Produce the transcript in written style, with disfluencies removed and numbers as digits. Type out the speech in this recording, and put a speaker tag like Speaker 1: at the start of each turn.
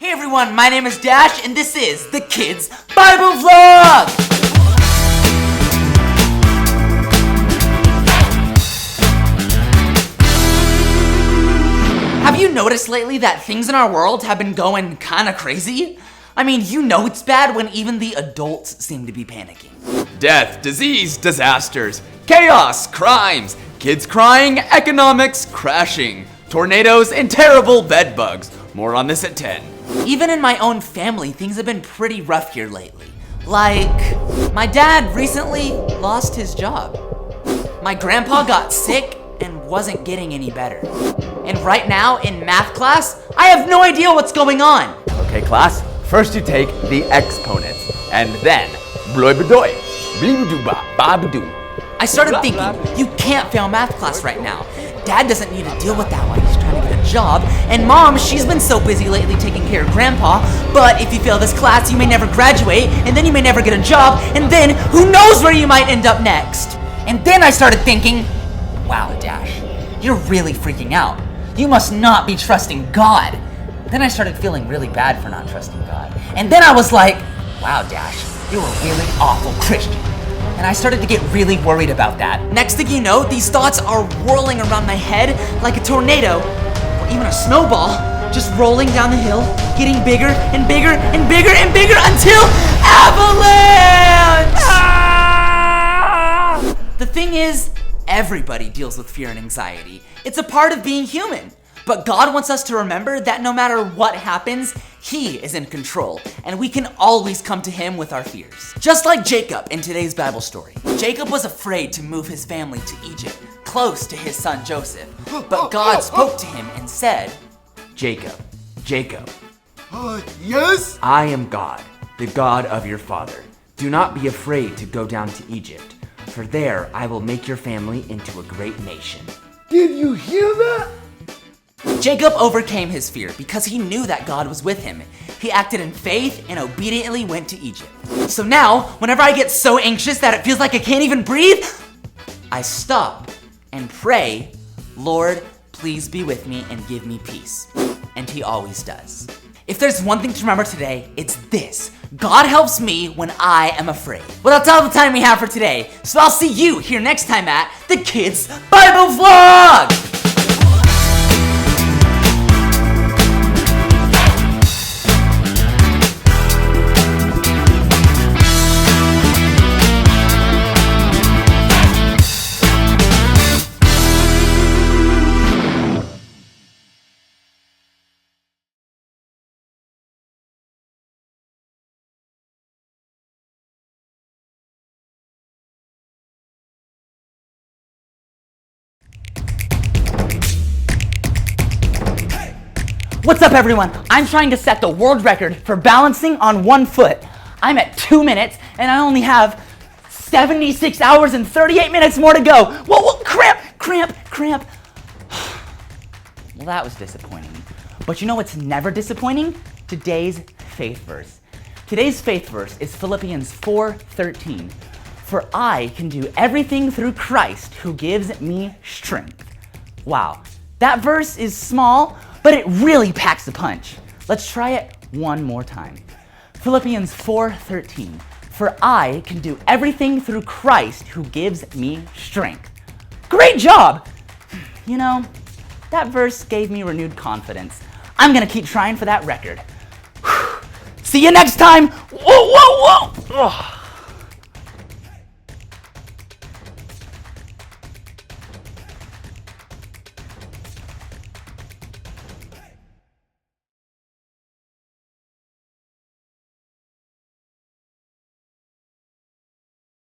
Speaker 1: Hey everyone, my name is Dash, and this is the Kids Bible Vlog! Have you noticed lately that things in our world have been going kinda crazy? I mean, you know it's bad when even the adults seem to be panicking.
Speaker 2: Death, disease, disasters, chaos, crimes, kids crying, economics crashing, tornadoes, and terrible bed bugs. More on this at 10.
Speaker 1: Even in my own family, things have been pretty rough here lately. Like, my dad recently lost his job. My grandpa got sick and wasn't getting any better. And right now, in math class, I have no idea what's going on.
Speaker 2: Okay, class, first you take the exponents, and then bloibadoy, bleebadoobah, babadoo.
Speaker 1: I started thinking, you can't fail math class right now. Dad doesn't need to deal with that while he's trying to get a job. And Mom, she's been so busy lately taking care of Grandpa. But if you fail this class, you may never graduate, and then you may never get a job, and then who knows where you might end up next. And then I started thinking, wow, Dash, you're really freaking out. You must not be trusting God. Then I started feeling really bad for not trusting God. And then I was like, wow, Dash, you're a really awful Christian. And I started to get really worried about that. Next thing you know, these thoughts are whirling around my head like a tornado, or even a snowball, just rolling down the hill, getting bigger and bigger and bigger and bigger until avalanche! Ah! The thing is, everybody deals with fear and anxiety. It's a part of being human. But God wants us to remember that no matter what happens, He is in control, and we can always come to Him with our fears. Just like Jacob in today's Bible story. Jacob was afraid to move his family to Egypt, close to his son Joseph. But God spoke to him and said, Jacob, Jacob.
Speaker 3: Yes?
Speaker 2: I am God, the God of your father. Do not be afraid to go down to Egypt, for there I will make your family into a great nation.
Speaker 3: Did you hear that?
Speaker 1: Jacob overcame his fear because he knew that God was with him. He acted in faith and obediently went to Egypt. So now, whenever I get so anxious that it feels like I can't even breathe, I stop and pray, Lord, please be with me and give me peace. And He always does. If there's one thing to remember today, it's this. God helps me when I am afraid. Well, that's all the time we have for today. So I'll see you here next time at the Kids Bible Vlog! What's up everyone? I'm trying to set the world record for balancing on one foot. I'm at 2 minutes and I only have 76 hours and 38 minutes more to go. Whoa, cramp. Well, that was disappointing. But you know what's never disappointing? Today's faith verse. Today's faith verse is Philippians 4:13. For I can do everything through Christ who gives me strength. Wow, that verse is small, but it really packs a punch. Let's try it one more time. Philippians 4:13. For I can do everything through Christ who gives me strength. Great job! You know, that verse gave me renewed confidence. I'm gonna keep trying for that record. See you next time! Whoa! Ugh.